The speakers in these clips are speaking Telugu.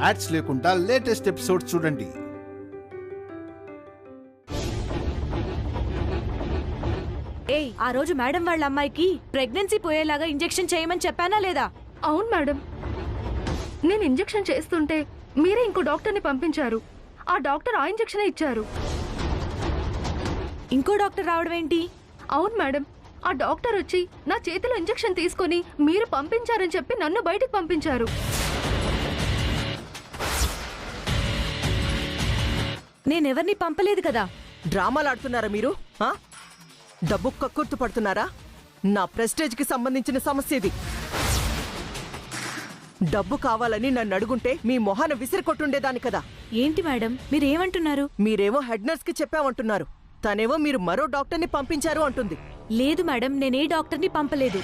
యాడ్స్ లేకుండా లేటెస్ట్ ఎపిసోడ్స్ చూడండి. ఏయ్, ఆ రోజు మేడం వాళ్ళ అమ్మాయికి ప్రెగ్నెన్సీ పోయేలాగా ఇంజెక్షన్ చేయమని చెప్పానా లేదా? అవును మేడం, నేను ఇంజెక్షన్ చేస్తుంటే మీరే ఇంకో డాక్టర్ని పంపించారు. ఆ డాక్టర్ ఆ ఇంజెక్షనే ఇచ్చారు. ఇంకో డాక్టర్ రావడం ఏంటి? అవును మేడం, ఆ డాక్టర్ వచ్చి నా చేతిలో ఇంజెక్షన్ తీసుకొని మీరు పంపించారని చెప్పి నన్ను బయటికి పంపించారు. నేనెవర్ని పంపలేదు కదా. డ్రామాలు ఆడుతున్నారా మీరు? డబ్బు కక్కుర్తు పడుతున్నారా? నా ప్రెస్టేజ్కి సంబంధించిన సమస్య ఇది. డబ్బు కావాలని నన్ను అడుగుంటే మీ మొహాన విసిరి కొట్టుండేదాని కదా. ఏంటి మేడం మీరేమంటున్నారు? మీరేమో హెడ్ నర్స్ కి చెప్పామంటున్నారు, తనేమో మీరు మరో డాక్టర్ని పంపించారు అంటుంది. లేదు మేడం, నేనే డాక్టర్ని పంపలేదు.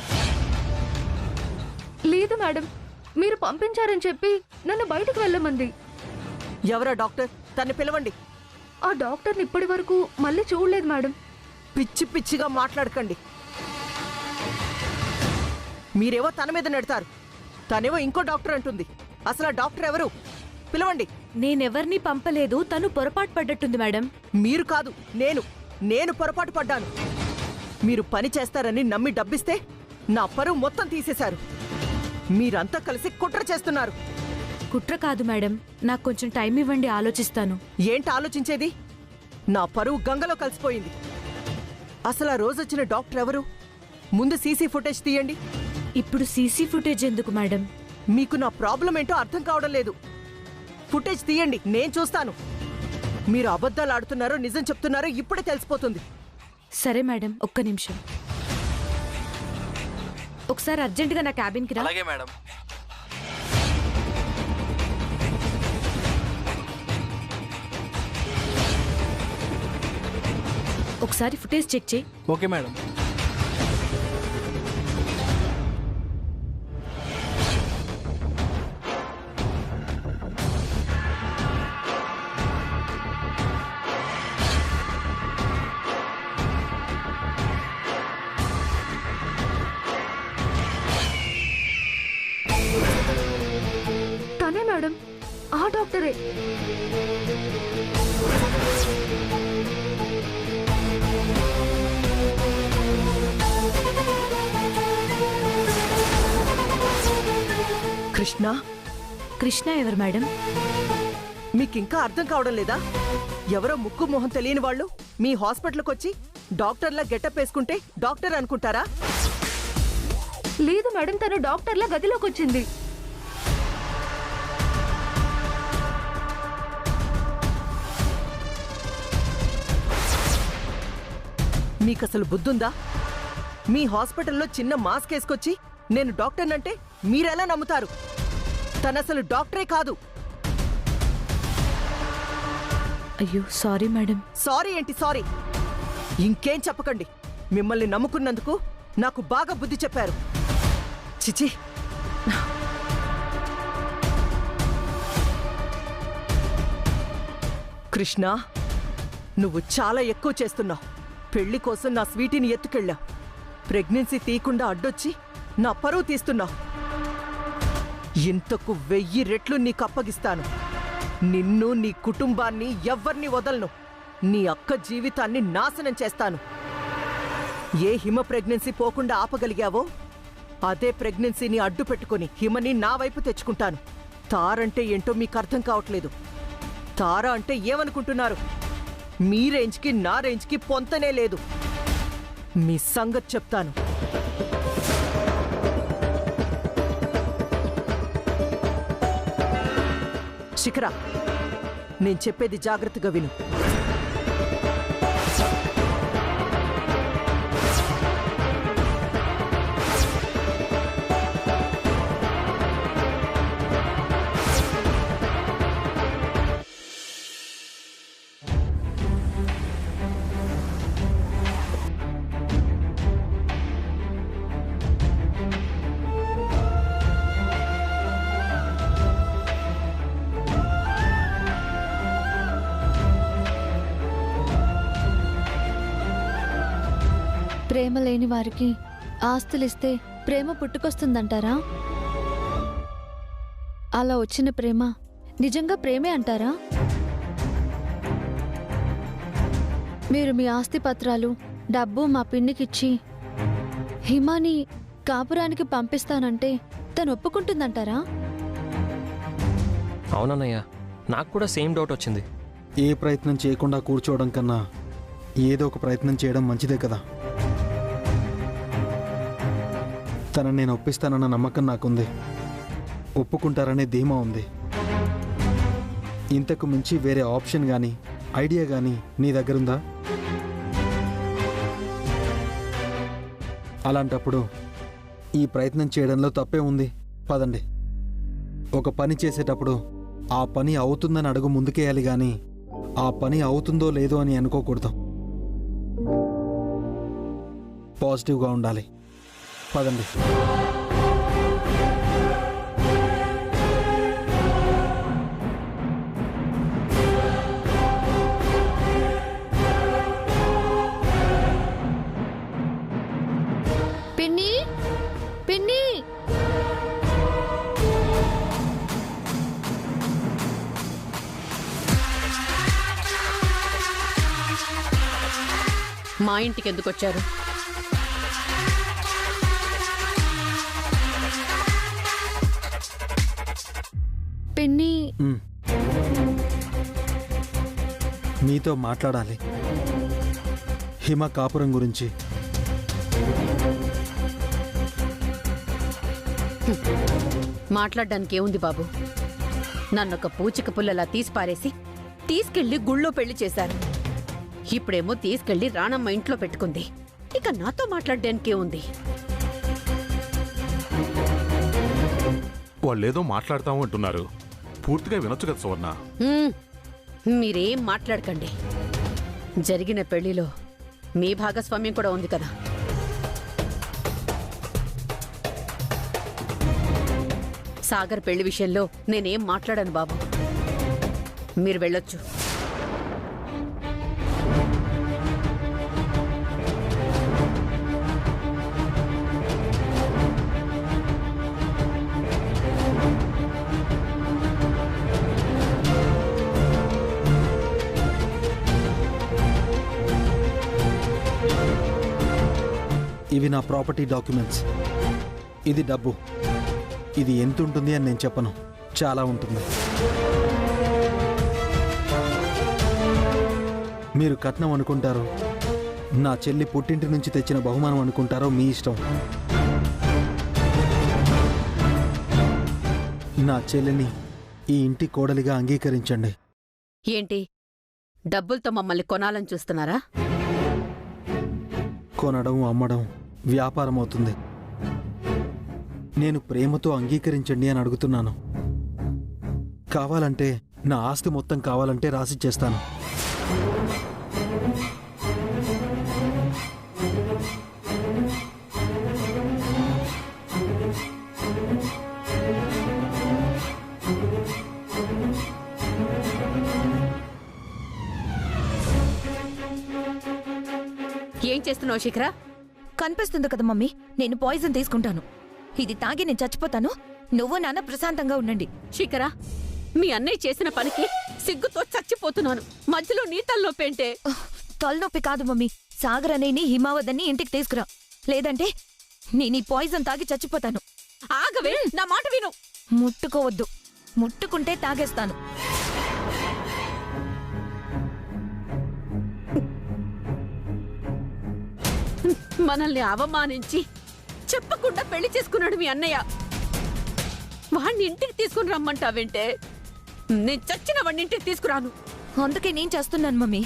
లేదు మేడం, మీరు పంపించారని చెప్పి నన్ను బయటకు వెళ్ళమంది. ఎవరా డాక్టర్? తన్ని పిలవండి. ఆ డాక్టర్ని ఇప్పటి వరకు మళ్ళీ చూడలేదు మేడం. పిచ్చి పిచ్చిగా మాట్లాడకండి. మీరేవో తన మీద నెడతారు, తనేవో ఇంకో డాక్టర్ అంటుంది. అసలు ఆ డాక్టర్ ఎవరు? పిలవండి. నేనెవర్ని పంపలేదు, తను పొరపాటు పడ్డట్టుంది మేడం. మీరు కాదు, నేను పొరపాటు పడ్డాను. మీరు పని చేస్తారని నమ్మి డబ్బిస్తే నా పరువు మొత్తం తీసేశారు. మీరంతా కలిసి కుట్ర చేస్తున్నారు. కుట్ర కాదు మేడం, నాకు కొంచెం టైం ఇవ్వండి, ఆలోచిస్తాను. ఏంటి ఆలోచించేది? నా పరువు గంగలో కలిసిపోయింది. అసలు ఆ రోజొచ్చిన డాక్టర్ ఎవరు? ముందు సీసీ ఫుటేజ్ తీయండి. ఇప్పుడు సీసీ ఫుటేజ్ ఎందుకు మేడం? మీకు నా ప్రాబ్లం ఏంటో అర్థం కావడం లేదు. ఫుటేజ్ తీయండి, నేను చూస్తాను. మీరు అబద్ధాలు ఆడుతున్నారో నిజం చెప్తున్నారో ఇప్పుడే తెలిసిపోతుంది. సరే మేడం, ఒక్క నిమిషం. ఒకసారి అర్జెంటుగా నా క్యాబిన్కి రా. అలాగే మేడం. ఒకసారి ఫుటేజ్ చెక్ చేయి. Okay madam. తనే మేడం, ఆ డాక్టరే. కృష్ణ. కృష్ణ ఎవరు మేడం? మీకింకా అర్థం కావడం లేదా? ఎవరో ముక్కు మొహం తెలియని వాళ్ళు మీ హాస్పిటల్కి వచ్చి డాక్టర్లా గెటప్ వేసుకుంటే డాక్టర్ అనుకుంటారా? లేదు మేడం, తను డాక్టర్లా గదిలోకి వచ్చింది. మీకసలు బుద్ధుందా? మీ హాస్పిటల్లో చిన్న మాస్క్ వేసుకొచ్చి నేను డాక్టర్నంటే మీరెలా నమ్ముతారు? తనసలు డాక్టరే కాదు. అయ్యో సారీ మేడం. సారీ ఏంటి సారీ? ఇంకేం చెప్పకండి. మిమ్మల్ని నమ్ముకున్నందుకు నాకు బాగా బుద్ధి చెప్పారు. చిచి. కృష్ణ, నువ్వు చాలా ఎక్కువ చేస్తున్నావు. పెళ్లి కోసం నా స్వీటీని ఎత్తుకెళ్ళావు. ప్రెగ్నెన్సీ తీయకుండా అడ్డొచ్చి నా పరువు తీస్తున్నావు. ఇంతకు 1000 రెట్లు నీకు అప్పగిస్తాను. నిన్ను, నీ కుటుంబాన్ని ఎవ్వర్ని వదలను. నీ అక్క జీవితాన్ని నాశనం చేస్తాను. ఏ హిమ ప్రెగ్నెన్సీ పోకుండా ఆపగలిగావో అదే ప్రెగ్నెన్సీని అడ్డు పెట్టుకుని హిమని నా వైపు తెచ్చుకుంటాను. తారంటే ఏంటో మీకు అర్థం కావట్లేదు. తార అంటే ఏమనుకుంటున్నారు? మీ రేంజ్కి నా రేంజ్కి పొంతనే లేదు. మీ సంగతి చెప్తాను. శిఖర, నేను చెప్పేది జాగ్రత్తగా విను. ప్రేమ లేని వారికి ఆస్తులిస్తే ప్రేమ పుట్టుకొస్తుందంటారా? అలా వచ్చిన ప్రేమ నిజంగా ప్రేమే అంటారా? మీరు మీ ఆస్తి పత్రాలు డబ్బు మా పిన్నికిచ్చి హిమాని కాపురానికి పంపిస్తానంటే తను ఒప్పుకుంటుందంటారా? అవునన్నయ్య, నాకు కూడా సేమ్ డౌట్ వచ్చింది. ఏ ప్రయత్నం చేయకుండా కూర్చోవడం కన్నా ఏదో ఒక ప్రయత్నం చేయడం మంచిదే కదా. తనని నేను ఒప్పిస్తానన్న నమ్మకం నాకుంది, ఒప్పుకుంటారనే ధీమా ఉంది. ఇంతకు మించి వేరే ఆప్షన్ కానీ ఐడియా కానీ నీ దగ్గరుందా? అలాంటప్పుడు ఈ ప్రయత్నం చేయడంలో తప్పే ఉంది. పదండి. ఒక పని చేసేటప్పుడు ఆ పని అవుతుందని అడుగు ముందుకేయాలి కానీ ఆ పని అవుతుందో లేదో అని అనుకోకూడదు. పాజిటివ్గా ఉండాలి. పదండి. పిన్ని, పిన్ని, మా ఇంటికి ఎందుకు వచ్చారు? పిన్ని. మీతో మాట్లాడాలి, హిమ కాపురం గురించి. మాట్లాడడానికి ఏముంది బాబు? నన్నొక పూచిక పుల్లలా తీసి పారేసి తీసుకెళ్లి గుళ్ళో పెళ్లి చేశారు. ఇప్పుడేమో తీసుకెళ్లి రాణమ్మ ఇంట్లో పెట్టుకుంది. ఇక నాతో మాట్లాడడానికి ఏముంది? వాళ్ళేదో మాట్లాడతాము అంటున్నారు, పూర్తిగా వినొచ్చు కదా సువర్ణ. మీరేం మాట్లాడకండి. జరిగిన పెళ్లిలో మీ భాగస్వామ్యం కూడా ఉంది కదా. సాగర్ పెళ్లి విషయంలో నేనేం మాట్లాడాను బాబు. మీరు వెళ్ళొచ్చు. ఇవి నా ప్రాపర్టీ డాక్యుమెంట్స్. ఇది డబ్బు. ఇది ఎంత ఉంటుంది అని నేను చెప్పను, చాలా ఉంటుంది. మీరు కట్నం అనుకుంటారో, నా చెల్లి పుట్టింటి నుంచి తెచ్చిన బహుమానం అనుకుంటారో మీ ఇష్టం. నా చెల్లిని ఈ ఇంటి కోడలిగా అంగీకరించండి. ఏంటి, డబ్బులతో మమ్మల్ని కొనాలని చూస్తున్నారా? కొనడం అమ్మడం వ్యాపారం అవుతుంది. నేను ప్రేమతో అంగీకరించండి అని అడుగుతున్నాను. కావాలంటే నా ఆస్తి మొత్తం కావాలంటే రాసిచ్చేస్తాను. ఏం చేస్తున్నావు శిఖరా? కనిపిస్తుంది కదా మమ్మీ, నేను పాయిజన్ తీసుకుంటాను. ఇది తాగి నేను చచ్చిపోతాను. నువ్వు నాన్న ప్రశాంతంగా ఉండండి. శిఖరా, మీ అన్నయ్య చేసిన పనికి సిగ్గుతో చచ్చిపోతున్నాను. మధ్యలో నీ తలనొప్పేంటే? తలనొప్పి కాదు మమ్మీ, సాగర్ అనేని హిమావదని ఇంటికి తీసుకురా, లేదంటే నేను ఈ పాయిజన్ తాగి చచ్చిపోతాను. ఆగవే, నా మాట విను. ముట్టుకోవద్దు, ముట్టుకుంటే తాగేస్తాను. మనల్ని అవమానించి చెప్పకుండా పెళ్లి చేసుకున్నాడు మీ అన్నయ్య. వాణ్ణి ఇంటికి తీసుకుని రమ్మంటావేంటే? నేను చచ్చిన వాణ్ణి ఇంటికి తీసుకురాను. అందుకే నేను చేస్తున్నాను మమ్మీ.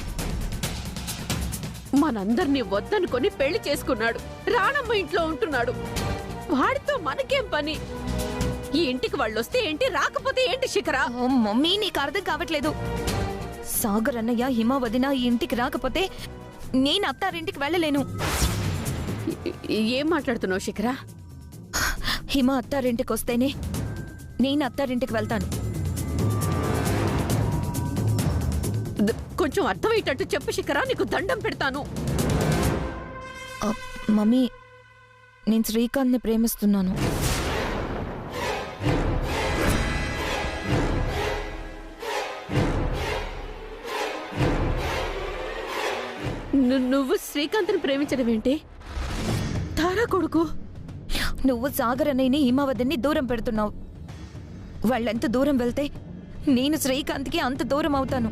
మనందరినీ వద్దనుకొని పెళ్లి చేసుకున్నాడు. రాణమ్మ ఇంట్లో ఉంటున్నాడు. వాడితో మనకేం పని? ఈ ఇంటికి వాళ్ళొస్తే ఏంటి, రాకపోతే ఏంటి శిఖరా? ఓ మమ్మీ, నీకు అర్థం కావట్లేదు. సాగర్ అన్నయ్య హిమావదిన ఈ ఇంటికి రాకపోతే నేను అత్తారింటికి వెళ్ళలేను. ఏం మాట్లాడుతున్నావు శిఖరా? హిమ అత్తారింటికి వస్తేనే నేను అత్తారింటికి వెళ్తాను. కొంచెం అర్థమయ్యేటట్టు చెప్పు శిఖరా, నీకు దండం పెడతాను. మమ్మీ, నేను శ్రీకాంత్ని ప్రేమిస్తున్నాను. నువ్వు శ్రీకాంత్ని ప్రేమించడం ఏంటి? తారా కొడుకు. నువ్వు సాగర్ అన్నయ్యని హిమావతిని దూరం పెడుతున్నావు. వాళ్ళెంత దూరం వెళ్తే నేను శ్రీకాంత్కి అంత దూరం అవుతాను.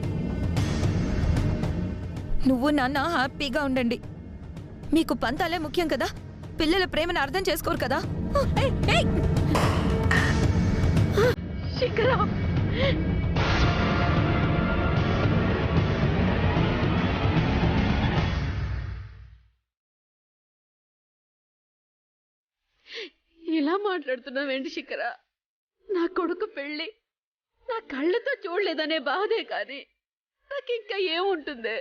నువ్వు నాన్న హ్యాపీగా ఉండండి. మీకు పంతాలే ముఖ్యం కదా, పిల్లల ప్రేమను అర్థం చేసుకోరు కదా. శిఖరా, ఇలా మాట్లాడుతున్నావేంటి శిఖరా? నా కొడుకు పెళ్ళి నా కళ్ళతో చూడలేదనే బాధే కాని నాకింకా ఏముంటుందే?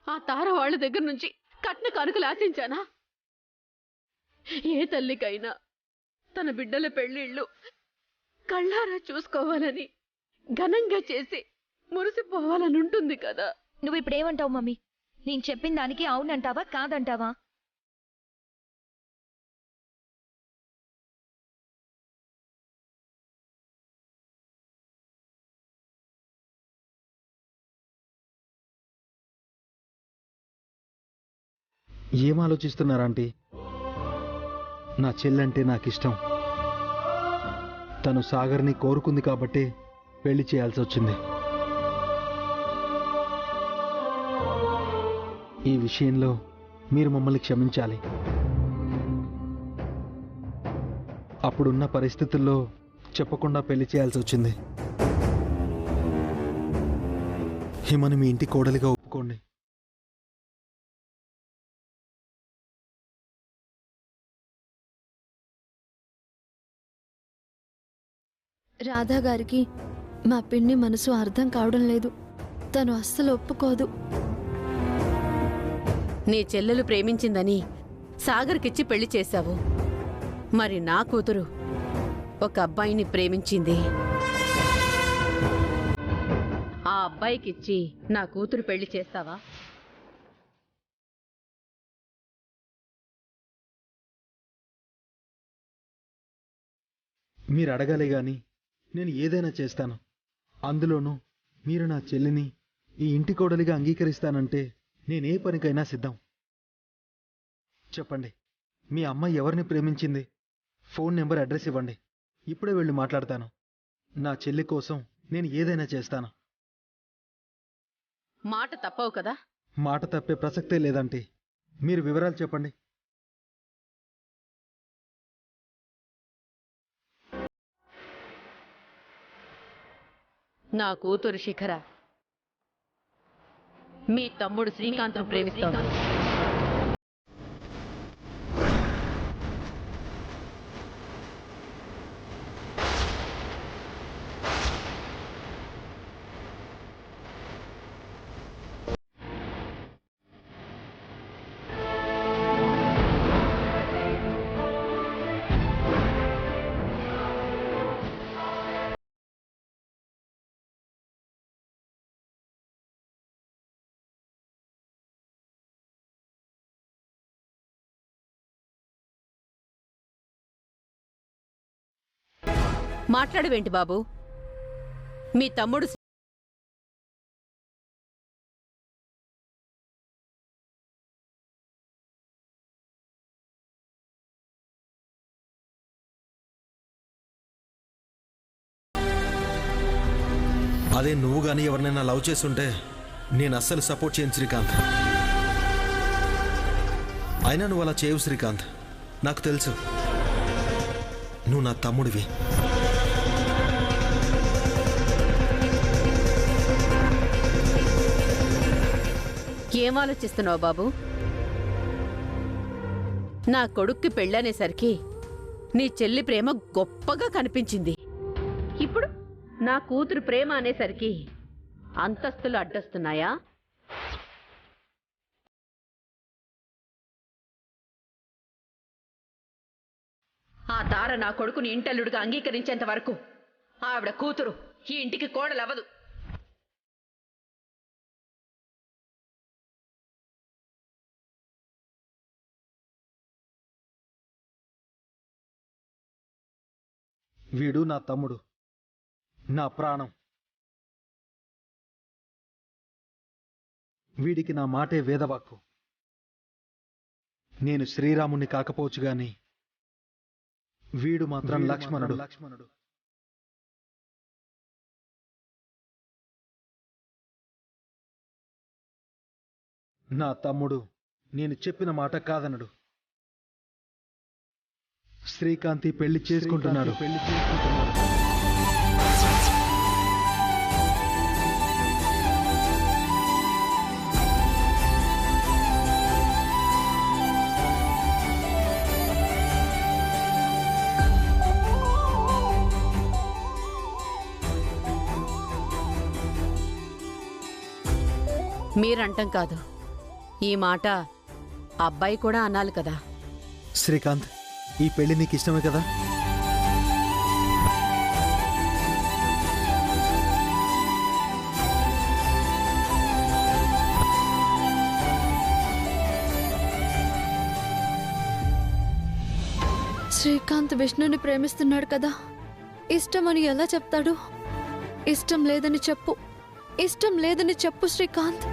ఆ తార వాళ్ళ దగ్గర నుంచి కట్న కానుకలు ఆశించానా? ఏ తల్లికైనా తన బిడ్డల పెళ్ళిళ్ళు కళ్ళారా చూసుకోవాలని ఘనంగా చేసి మురిసిపోవాలని ఉంటుంది కదా. నువ్వు ఇప్పుడేమంటావు మమ్మీ? నేను చెప్పిన దానికి అవునంటావా కాదంటావా? ఏం ఆలోచిస్తున్నారాంటీ? నా చెల్లంటే నాకిష్టం. తను సాగర్ని కోరుకుంది కాబట్టే పెళ్లి చేయాల్సి వచ్చింది. ఈ విషయంలో మీరు మమ్మల్ని క్షమించాలి. అప్పుడున్న పరిస్థితుల్లో చెప్పకుండా పెళ్లి చేయాల్సి వచ్చింది. హిమని మీ ఇంటి కోడలిగా ఒప్పుకోండి. రాధా గారికి మా పిన్ని మనసు అర్థం కావడం లేదు. తను అస్సలు ఒప్పుకోదు. నీ చెల్లెలు ప్రేమించిందని సాగర్కిచ్చి పెళ్లి చేశావు. మరి నా కూతురు ఒక అబ్బాయిని ప్రేమించింది. ఆ అబ్బాయికిచ్చి నా కూతురు పెళ్లి చేస్తావా? మీరు అడగాలే గాని నేను ఏదైనా చేస్తాను. అందులోనూ మీరు నా చెల్లిని ఈ ఇంటి కోడలిగా అంగీకరిస్తానంటే నేనే పనికైనా సిద్ధం. చెప్పండి, మీ అమ్మాయి ఎవరిని ప్రేమించింది? ఫోన్ నెంబర్, అడ్రస్ ఇవ్వండి. ఇప్పుడే వెళ్ళి మాట్లాడతాను. నా చెల్లి కోసం నేను ఏదైనా చేస్తాను. మాట తప్పవు కదా? మాట తప్పే ప్రసక్తే లేదంటే మీరు వివరాలు చెప్పండి. నా కూతురు శిఖర మీ తమ్ముడు శ్రీకాంత్ను ప్రేమిస్తాను. మాట్లాడవేంటి బాబు? మీ తమ్ముడు అదే నువ్వు కానీ ఎవరినైనా లవ్ చేస్తుంటే నేను అస్సలు సపోర్ట్ చేయను శ్రీకాంత్. అయినా నువ్వు అలా చేయవు శ్రీకాంత్. నాకు తెలుసు, నువ్వు నా తమ్ముడివి. ఏం ఆలోచిస్తున్నావు బాబు? నా కొడుక్కి పెళ్ళనేసరికి నీ చెల్లి ప్రేమ గొప్పగా కనిపించింది. ఇప్పుడు నా కూతురు ప్రేమ అనేసరికి అంతస్తులు అడ్డొస్తున్నాయా? ఆ తార నా కొడుకుని ఇంటల్లుడిగా అంగీకరించేంత వరకు ఆవిడ కూతురు ఈ ఇంటికి కోడలవ్వదు. వీడు నా తమ్ముడు, నా ప్రాణం. వీడికి నా మాటే వేదవాక్కు. నేను శ్రీరాముణ్ణి కాకపోవచ్చు గాని వీడు మాత్రం లక్ష్మణుడు. నా తమ్ముడు నేను చెప్పిన మాట కాదనడు. శ్రీకాంతి పెళ్లి చేసుకుంటున్నాడు. మీరంటం కాదు, ఈ మాట అబ్బాయి కూడా అనాలి కదా. శ్రీకాంత్, ఈ పెళ్లి నీకు ఇష్టమే కదా? శ్రీకాంత్ విష్ణుని ప్రేమిస్తున్నాడు కదా, ఇష్టమని ఎలా చెప్తాడు? ఇష్టం లేదని చెప్పు, ఇష్టం లేదని చెప్పు శ్రీకాంత్.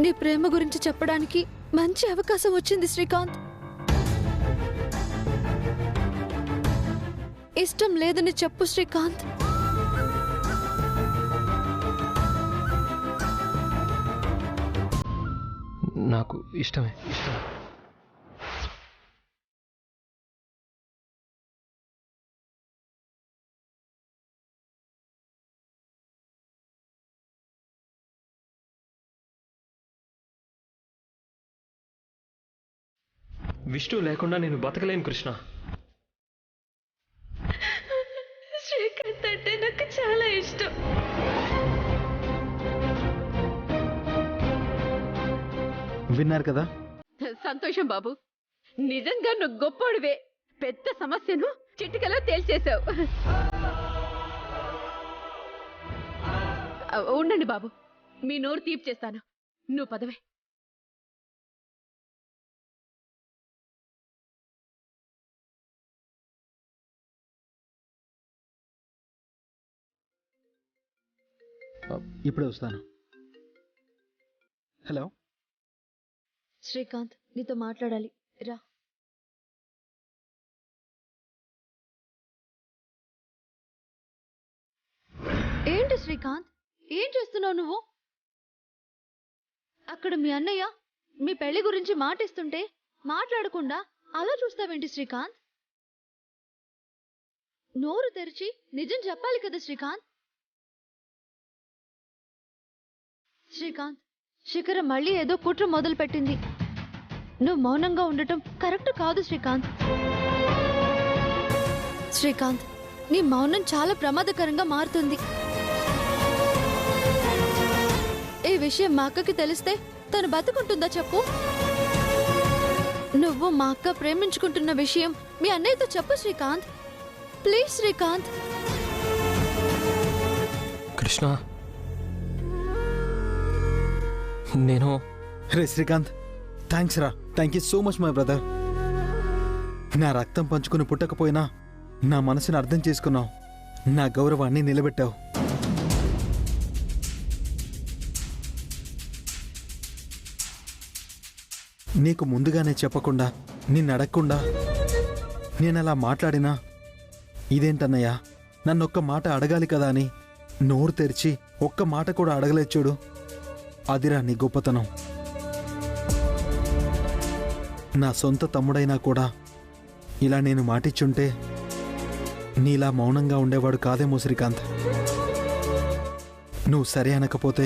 నీ ప్రేమ గురించి చెప్పడానికి మంచి అవకాశం వచ్చింది శ్రీకాంత్. ఇష్టం లేదని చెప్పు శ్రీకాంత్. నాకు ఇష్టమే. విష్ణు లేకుండా నేను బతకలేను కృష్ణ. శ్రీకాంత్ అంటే నాకు చాలా ఇష్టం. విన్నారు కదా? సంతోషం బాబు, నిజంగా నువ్వు గొప్పోడివే. పెద్ద సమస్యను చిటికలో తేల్చేశావు. ఉండండి బాబు, మీ నోరు తీపి చేస్తాను. నువ్వు పదవే. ఇప్పుడే వస్తాను. హలో శ్రీకాంత్, నీతో మాట్లాడాలి, రా. ఏంటి శ్రీకాంత్, ఏం చేస్తున్నావు నువ్వు? అక్కడ మీ అన్నయ్య మీ పెళ్లి గురించి మాటిస్తుంటే మాట్లాడకుండా అలా చూస్తావేంటి శ్రీకాంత్? నోరు తెరిచి నిజం చెప్పాలి కదా శ్రీకాంత్. శ్రీకాంత్, శిఖర మళ్ళీ ఏదో కుట్ర మొదలు పెట్టింది. నువ్వు మౌనంగా ఉండటం కరెక్ట్ కాదు శ్రీకాంత్. శ్రీకాంత్, నీ మౌనం చాలా ప్రమాదకరంగా మారుతుంది. ఈ విషయం మా అక్కకి తెలిస్తే తను బతుకుంటుందా చెప్పు? నువ్వు మా అక్క ప్రేమించుకుంటున్న విషయం మీ అన్నయ్యతో చెప్పు శ్రీకాంత్. ప్లీజ్ శ్రీకాంత్. కృష్ణ, నేను రే శ్రీకాంత్, థ్యాంక్స్ రా. Thank you so much my brother. నా రక్తం పంచుకుని పుట్టకపోయినా నా మనసుని అర్థం చేసుకున్నావు. నా గౌరవాన్ని నిలబెట్టావు. నీకు ముందుగానే చెప్పకుండా, నిన్ను అడగకుండా నేనలా మాట్లాడినా ఇదేంటన్నయ్యా, నన్నొక్క మాట అడగాలి కదా అని నోరు తెరిచి ఒక్క మాట కూడా అడగలేదు చూడు. అదిరా నీ గొప్పతనం. నా సొంత తమ్ముడైనా కూడా ఇలా నేను మాటిచ్చుంటే నీలా మౌనంగా ఉండేవాడు కాదేమో శ్రీకాంత్. నువ్వు సరే అనకపోతే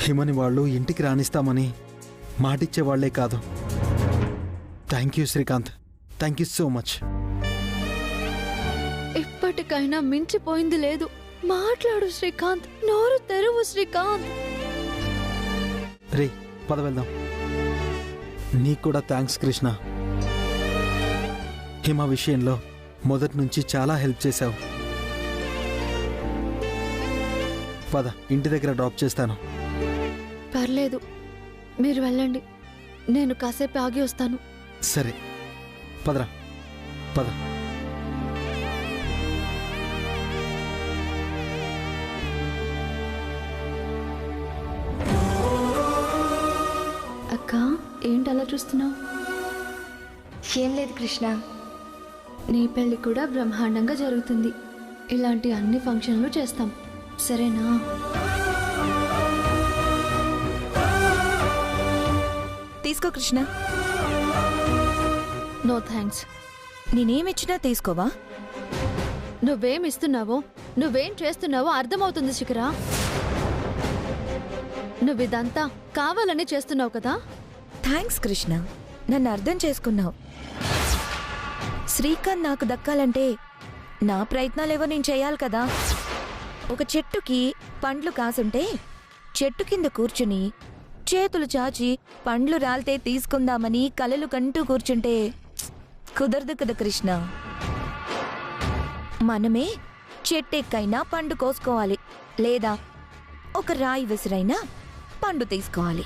హిమని వాళ్ళు ఇంటికి రానిస్తామని మాటిచ్చేవాళ్లే కాదు. Thank you Srikanth, thank you so much. ఇప్పటికైనా మించిపోయింది లేదు. మాట్లాడు శ్రీకాంత్, నోరు తెరువు శ్రీకాంత్. రే పద వెళ్దాం. నీకు కూడా థ్యాంక్స్ కృష్ణ. హిమ విషయంలో మొదటి నుంచి చాలా హెల్ప్ చేశావు. పద, ఇంటి దగ్గర డ్రాప్ చేస్తాను. పర్లేదు, మీరు వెళ్ళండి, నేను కాసేపు ఆగి వస్తాను. సరే పదరా, పద. ఏంటి అలా చూస్తున్నావు? ఏం లేదు కృష్ణ. నీ పెళ్లి కూడా బ్రహ్మాండంగా జరుగుతుంది. ఇలాంటి అన్ని ఫంక్షన్లు చేస్తాం, సరేనా? తీసుకో కృష్ణ. No thanks. నేనేమిచ్చినా తీసుకోవా? నువ్వేం ఇస్తున్నావో, నువ్వేం చేస్తున్నావో అర్థమవుతుంది శిఖరా. నువ్విదంతా కావాలని చేస్తున్నావు కదా. థ్యాంక్స్ కృష్ణ, నన్ను అర్థం చేసుకున్నావు. శ్రీకాంత్ నాకు దక్కాలంటే నా ప్రయత్నాలేవో నేను చేయాలి కదా. ఒక చెట్టుకి పండ్లు కాసుంటే చెట్టు కింద కూర్చుని చేతులు చాచి పండ్లు రాలితే తీసుకుందామని కలలు కంటూ కూర్చుంటే కుదరదు కదా కృష్ణ. మనమే చెట్టెక్కైనా పండు కోసుకోవాలి, లేదా ఒక రాయి విసిరైనా పండు తీసుకోవాలి.